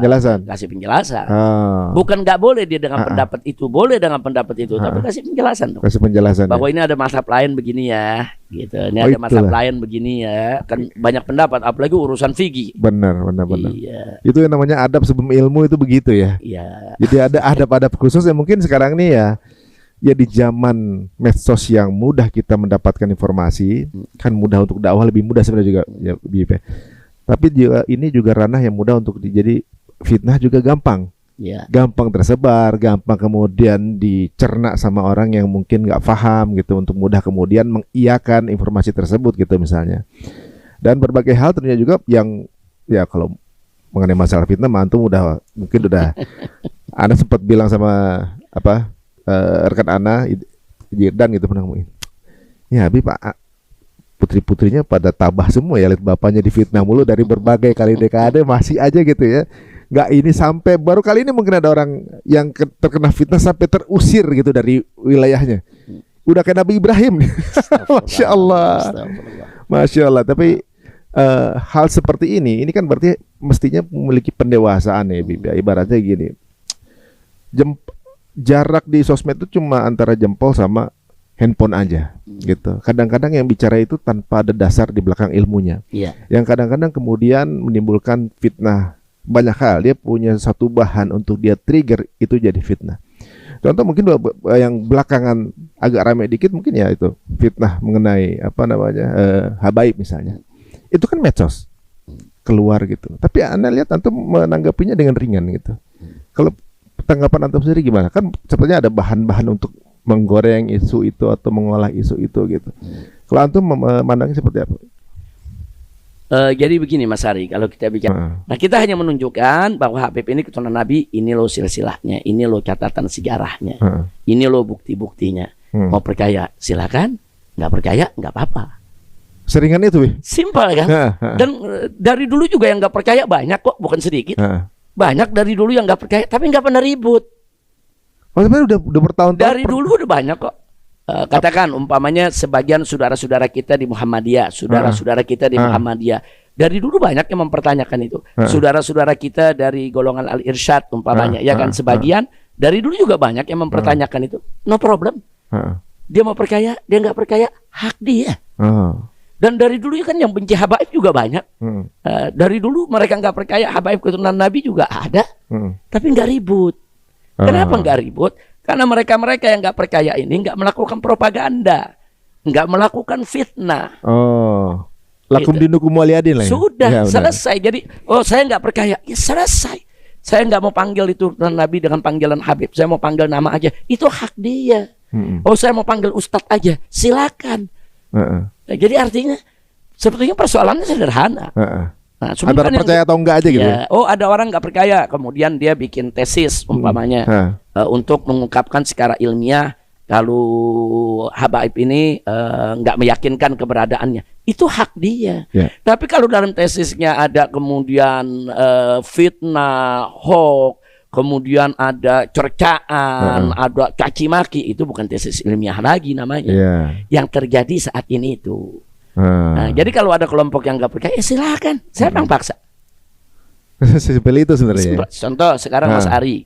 penjelasan. Bukan nggak boleh dia dengan pendapat itu, boleh dengan pendapat itu, tapi kasih penjelasan dong. Kasih penjelasan. Bahwa ini ada mazhab lain begini ya, gitu. Ini ada mazhab lain begini ya, kan banyak pendapat, apalagi urusan fikih. Benar. Iya. Itu yang namanya adab sebelum ilmu itu begitu ya. Iya. Jadi ada adab-adab khusus yang mungkin sekarang nih ya di zaman medsos yang mudah kita mendapatkan informasi, kan mudah untuk dakwah, lebih mudah sebenarnya juga ya, Bip. Tapi juga ini juga ranah yang mudah untuk jadi fitnah juga gampang. Ya. Gampang tersebar, gampang kemudian dicerna sama orang yang mungkin nggak paham gitu, untuk mudah kemudian mengiyakan informasi tersebut gitu misalnya. Dan berbagai hal ternyata juga yang ya kalau mengenai masalah fitnah, antum mungkin udah Ana sempat bilang sama rekan Ana Jirdan gitu pernah ngomongin. Ya Habib, putri-putrinya pada tabah semua ya, lihat bapaknya difitnah mulu dari berbagai kali dekade masih aja gitu ya. Nggak ini sampai baru kali ini mungkin ada orang yang terkena fitnah sampai terusir gitu dari wilayahnya. Udah kayak Nabi Ibrahim. Masya Allah. Masya Allah. Tapi hal seperti ini kan berarti mestinya memiliki pendewasaan ya, Bib. Ibaratnya gini, jarak di sosmed itu cuma antara jempol sama handphone aja gitu. Kadang-kadang yang bicara itu tanpa ada dasar di belakang ilmunya. Yang kadang-kadang kemudian menimbulkan fitnah. Banyak hal, dia punya satu bahan untuk dia trigger, itu jadi fitnah. Contoh mungkin yang belakangan agak ramai dikit mungkin ya itu fitnah mengenai habaib misalnya. Itu kan medsos keluar gitu. Tapi Anda lihat antum menanggapinya dengan ringan gitu. Kalau tanggapan antum sendiri gimana? Kan sepertinya ada bahan-bahan untuk menggoreng isu itu atau mengolah isu itu gitu. Kalau antum memandangnya seperti apa? Jadi begini Mas Ari, kalau kita bicara, nah kita hanya menunjukkan bahwa Habib ini keturunan Nabi, ini loh silsilahnya, ini loh catatan sejarahnya, ini loh bukti-buktinya. Mau percaya silakan, nggak percaya nggak apa-apa. Seringan itu, simpel kan? Dan dari dulu juga yang nggak percaya banyak kok, bukan sedikit. Banyak dari dulu yang nggak percaya, tapi nggak pernah ribut. Oh, sebenarnya udah bertahun-tahun. Dari dulu udah banyak kok. Katakan umpamanya sebagian saudara-saudara kita di Muhammadiyah, saudara-saudara kita di Muhammadiyah, dari dulu banyak yang mempertanyakan itu. Saudara-saudara kita dari golongan Al-Irsyad umpamanya, ya kan, sebagian dari dulu juga banyak yang mempertanyakan itu. No problem. Dia mau percaya, dia nggak percaya, hak dia. Dan dari dulu kan yang benci habaib juga banyak. Dari dulu mereka nggak percaya habaib keturunan Nabi juga ada, tapi nggak ribut. Kenapa nggak ribut? Karena mereka-mereka yang nggak percaya ini nggak melakukan propaganda, nggak melakukan fitnah. Oh, lakum dinukum waliyadin lah. Sudah selesai. Jadi, saya nggak percaya, ya selesai. Saya nggak mau panggil itu Nabi dengan panggilan Habib. Saya mau panggil nama aja. Itu hak dia. Saya mau panggil Ustadz aja. Silakan. Nah, jadi artinya sebetulnya persoalannya sederhana. Nah, antara percaya atau enggak aja gitu. Ya. Ada orang nggak percaya, kemudian dia bikin tesis umpamanya untuk mengungkapkan secara ilmiah kalau habaib ini nggak meyakinkan keberadaannya. Itu hak dia. Tapi kalau dalam tesisnya ada kemudian fitnah, hoax, kemudian ada cercaan, ada caci maki, itu bukan tesis ilmiah lagi namanya. Yang terjadi saat ini itu. Nah, jadi kalau ada kelompok yang nggak percaya, silakan. Saya memang paksa. Seperti itu sebenarnya. Contoh sekarang Mas Ari,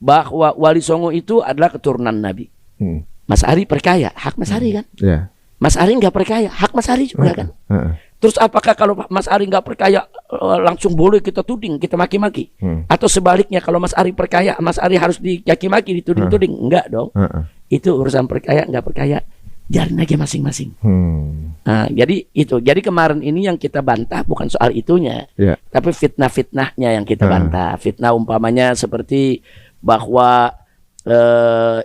bahwa Wali Songo itu adalah keturunan Nabi. Mas Ari percaya, hak Mas Ari kan? Mas Ari nggak percaya, hak Mas Ari juga kan? Terus apakah kalau Mas Ari nggak percaya langsung boleh kita tuding, kita maki-maki? Atau sebaliknya, kalau Mas Ari percaya, Mas Ari harus dicaci-maki, dituding-tuding? Enggak dong. Itu urusan percaya nggak percaya. Jalan aja masing-masing. Nah, jadi itu. Jadi kemarin ini yang kita bantah bukan soal itunya, tapi fitnah-fitnahnya yang kita bantah. Fitnah umpamanya seperti bahwa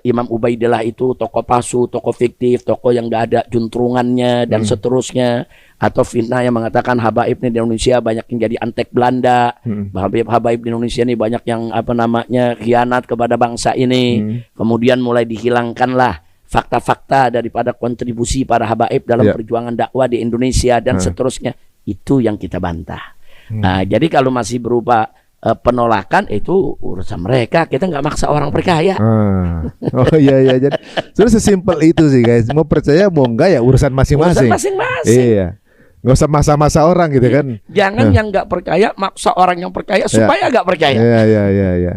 Imam Ubaidillah itu tokoh palsu, tokoh fiktif, tokoh yang nggak ada juntrungannya dan seterusnya. Atau fitnah yang mengatakan habaib di Indonesia banyak yang jadi antek Belanda. Habaib di Indonesia ini banyak yang khianat kepada bangsa ini. Kemudian mulai dihilangkanlah fakta-fakta daripada kontribusi para habaib dalam perjuangan dakwah di Indonesia dan seterusnya. Itu yang kita bantah. Nah, jadi kalau masih berupa penolakan, itu urusan mereka. Kita nggak maksa orang percaya. Oh iya. Jadi sudah sesimpel itu sih guys. Mau percaya mau enggak ya urusan masing-masing. Urusan masing-masing. Iya. Nggak usah masa-masa orang gitu kan. Jangan yang nggak percaya maksa orang yang percaya supaya nggak percaya. Iya.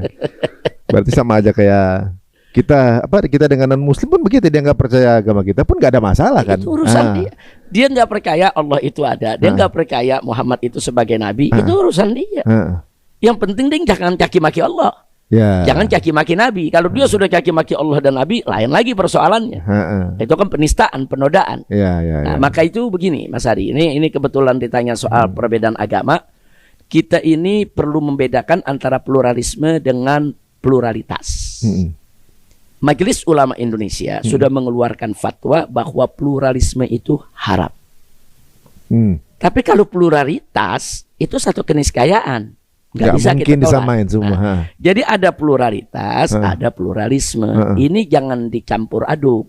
Berarti sama aja kayak Kita dengan non muslim pun begitu, dia nggak percaya agama kita pun nggak ada masalah kan. Itu urusan dia. Dia nggak percaya Allah itu ada, dia nggak percaya Muhammad itu sebagai nabi, itu urusan dia. Yang penting dia jangan caci maki Allah. Ya. Jangan caci maki Nabi. Kalau dia sudah caci maki Allah dan Nabi, lain lagi persoalannya. Itu kan penistaan, penodaan. Nah, maka itu begini, Mas Ari. Ini kebetulan ditanya soal perbedaan agama. Kita ini perlu membedakan antara pluralisme dengan pluralitas. Majelis Ulama Indonesia sudah mengeluarkan fatwa bahwa pluralisme itu haram. Tapi kalau pluralitas itu satu keniscayaan. Nggak bisa mungkin kita disamain semua. Nah, jadi ada pluralitas, ada pluralisme. Ini jangan dicampur aduk.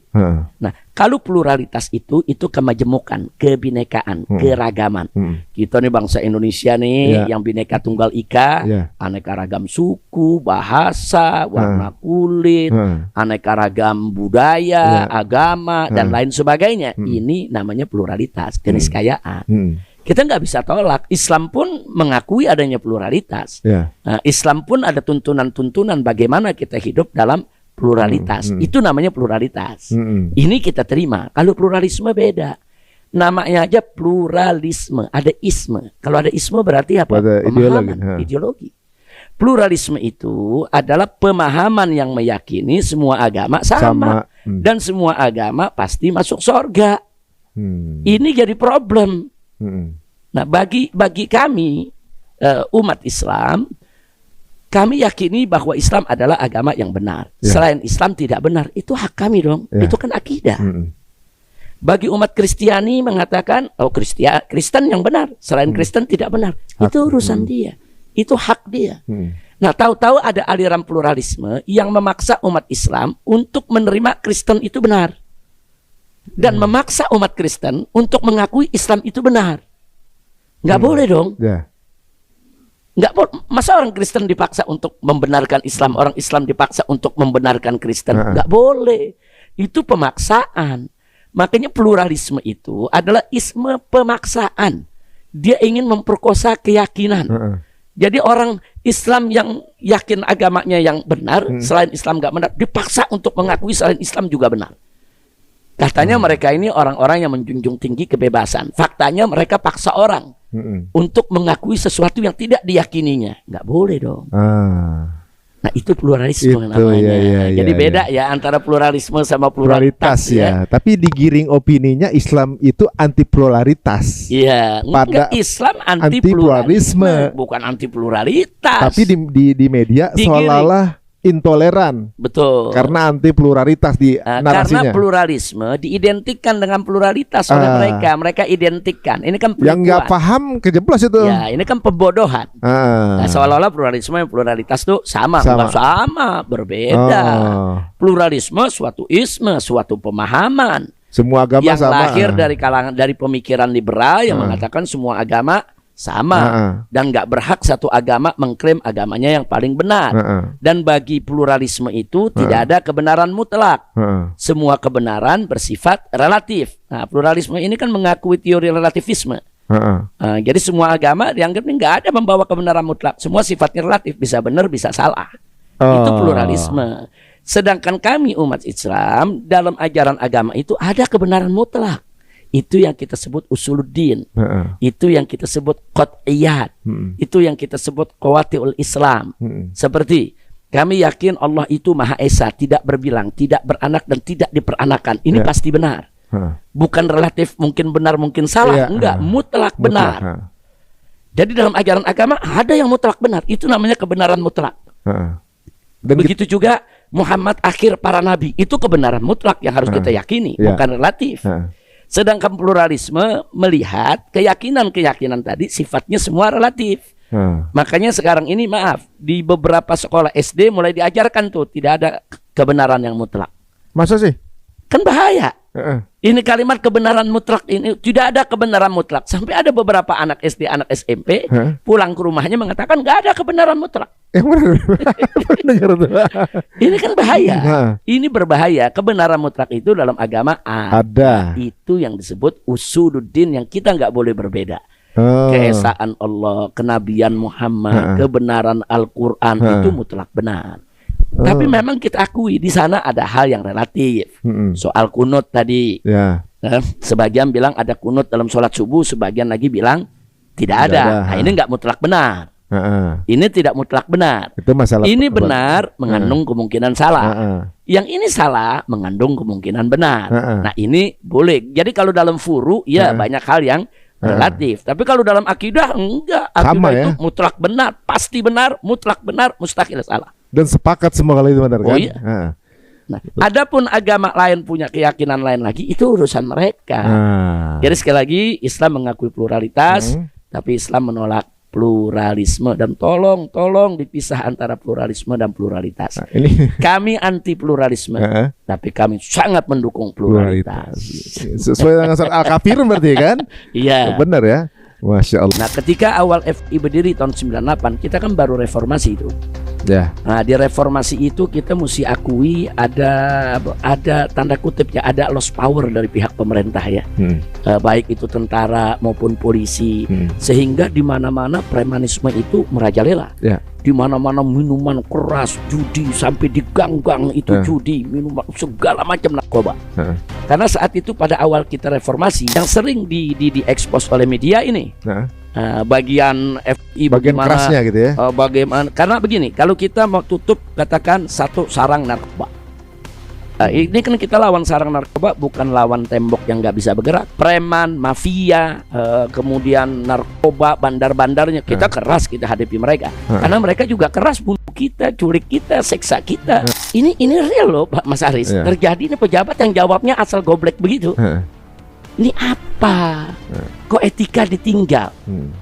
Nah, kalau pluralitas itu kemajemukan, kebinekaan, keragaman. Kita nih bangsa Indonesia nih yang bineka tunggal ika, aneka ragam suku, bahasa, warna kulit, aneka ragam budaya, agama dan lain sebagainya. Ini namanya pluralitas, keniscayaan. Kita nggak bisa tolak. Islam pun mengakui adanya pluralitas. Nah, Islam pun ada tuntunan-tuntunan bagaimana kita hidup dalam pluralitas. Itu namanya pluralitas. Ini kita terima. Kalau pluralisme beda. Namanya aja pluralisme. Ada isme. Kalau ada isme berarti apa? Pemahaman, ideologi. Pluralisme itu adalah pemahaman yang meyakini semua agama sama. Dan semua agama pasti masuk surga. Ini jadi problem. Nah, bagi kami umat Islam, kami yakini bahwa Islam adalah agama yang benar. Selain Islam tidak benar, itu hak kami dong. Itu kan akidah. Bagi umat Kristiani mengatakan, Kristen yang benar, selain Kristen tidak benar. Itu urusan dia. Itu hak dia. Nah, tahu-tahu ada aliran pluralisme yang memaksa umat Islam untuk menerima Kristen itu benar. Dan memaksa umat Kristen untuk mengakui Islam itu benar. Nggak boleh dong. Nggak boleh. Masa orang Kristen dipaksa untuk membenarkan Islam, orang Islam dipaksa untuk membenarkan Kristen? Nggak boleh. Itu pemaksaan. Makanya pluralisme itu adalah isme pemaksaan. Dia ingin memperkosa keyakinan. Jadi orang Islam yang yakin agamanya yang benar, selain Islam nggak benar, dipaksa untuk mengakui selain Islam juga benar. Katanya mereka ini orang-orang yang menjunjung tinggi kebebasan. Faktanya mereka paksa orang untuk mengakui sesuatu yang tidak diyakininya. Nggak boleh dong. Nah, itu pluralisme namanya. Jadi beda ya antara pluralisme sama pluralitas ya. Tapi digiring opininya Islam itu anti pluralitas. Iya. Enggak, Islam anti pluralisme, bukan anti pluralitas. Tapi di media seolah-olah intoleran. Betul. Karena anti pluralitas di narasinya. Karena pluralisme diidentikan dengan pluralitas oleh mereka. Mereka identikan. Ini kan yang nggak paham kejeblos itu. Ya, ini kan pembodohan. Nah, seolah-olah pluralisme dan pluralitas itu sama. Bukan sama, berbeda. Pluralisme suatu isme, suatu pemahaman. Semua agama yang sama. Lahir dari kalangan, dari pemikiran liberal yang mengatakan semua agama sama, dan nggak berhak satu agama mengklaim agamanya yang paling benar. Dan bagi pluralisme itu tidak ada kebenaran mutlak. Semua kebenaran bersifat relatif. Nah, pluralisme ini kan mengakui teori relativisme. Jadi semua agama dianggap nggak ada membawa kebenaran mutlak. Semua sifatnya relatif, bisa benar bisa salah. Itu pluralisme. Sedangkan kami umat Islam dalam ajaran agama itu ada kebenaran mutlak. Itu yang kita sebut usuluddin. Itu yang kita sebut qat'iyat. Itu yang kita sebut qawati'ul Islam. Seperti kami yakin Allah itu Maha Esa, tidak berbilang, tidak beranak dan tidak diperanakan. Ini pasti benar. Bukan relatif, mungkin benar, mungkin salah. Enggak, mutlak benar. Jadi dalam ajaran agama ada yang mutlak benar. Itu namanya kebenaran mutlak. Dan begitu juga Muhammad akhir para nabi. Itu kebenaran mutlak yang harus kita yakini, bukan relatif. Sedangkan pluralisme melihat keyakinan-keyakinan tadi sifatnya semua relatif. Makanya sekarang ini maaf, di beberapa sekolah SD mulai diajarkan tuh tidak ada kebenaran yang mutlak. Masa sih? Kan bahaya. Ini kalimat kebenaran mutlak ini, tidak ada kebenaran mutlak. Sampai ada beberapa anak SD, anak SMP pulang ke rumahnya mengatakan nggak ada kebenaran mutlak. Ini kan bahaya. Ini berbahaya. Kebenaran mutlak itu dalam agama ada. Itu yang disebut usuluddin yang kita nggak boleh berbeda. Keesaan Allah, kenabian Muhammad, kebenaran Al-Quran itu mutlak benar. Tapi memang kita akui di sana ada hal yang relatif. Soal kunut tadi, Ya. sebagian bilang ada kunut dalam sholat subuh, sebagian lagi bilang tidak ada. Nah, ini nggak mutlak benar. Ini tidak mutlak benar. Itu masalah. Ini benar mengandung kemungkinan salah. Yang ini salah mengandung kemungkinan benar. Nah, ini boleh. Jadi kalau dalam furu ya banyak hal yang relatif. Tapi kalau dalam akidah enggak. Akidah Sama, itu ya? mutlak benar, pasti benar, mutlak benar, mustahil salah. Dan sepakat semua kalau itu benar kan? Oh iya. Nah, adapun agama lain punya keyakinan lain lagi, itu urusan mereka. Jadi sekali lagi Islam mengakui pluralitas, tapi Islam menolak pluralisme, dan tolong dipisah antara pluralisme dan pluralitas. Ini Kami anti pluralisme, tapi kami sangat mendukung pluralitas. sesuai dengan surat Al-Kafirun berarti kan? Iya. Benar ya? Masya Allah. Nah, ketika awal FI berdiri tahun 98, kita kan baru reformasi itu. Ya. Nah, di reformasi itu kita mesti akui ada tanda kutip ya, ada lost power dari pihak pemerintah ya. Baik itu tentara maupun polisi, sehingga di mana-mana premanisme itu merajalela. Ya. Di mana-mana minuman keras, judi, sampai di gang-gang itu judi, minuman segala macam narkoba. Karena saat itu pada awal kita reformasi yang sering diekspos oleh media ini. Bagian FI Bagian bagaimana, kerasnya gitu ya. bagaimana, karena begini, kalau kita mau tutup katakan satu sarang narkoba, ini kan kita lawan sarang narkoba, bukan lawan tembok yang nggak bisa bergerak. Preman, mafia, kemudian narkoba, bandar-bandarnya kita keras, kita hadapi mereka karena mereka juga keras bunuh kita, culik kita, seksa kita. Ini real loh Pak Mas Aris, terjadi. Ini pejabat yang jawabnya asal goblek begitu. Ini apa? Kok etika ditinggal?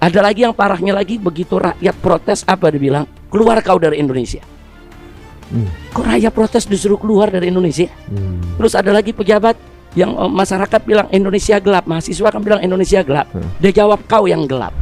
Ada lagi yang parahnya lagi, begitu rakyat protes apa dibilang? Keluar kau dari Indonesia. Kok rakyat protes disuruh keluar dari Indonesia? Terus ada lagi pejabat yang masyarakat bilang Indonesia gelap, mahasiswa kan bilang Indonesia gelap. Dia jawab kau yang gelap.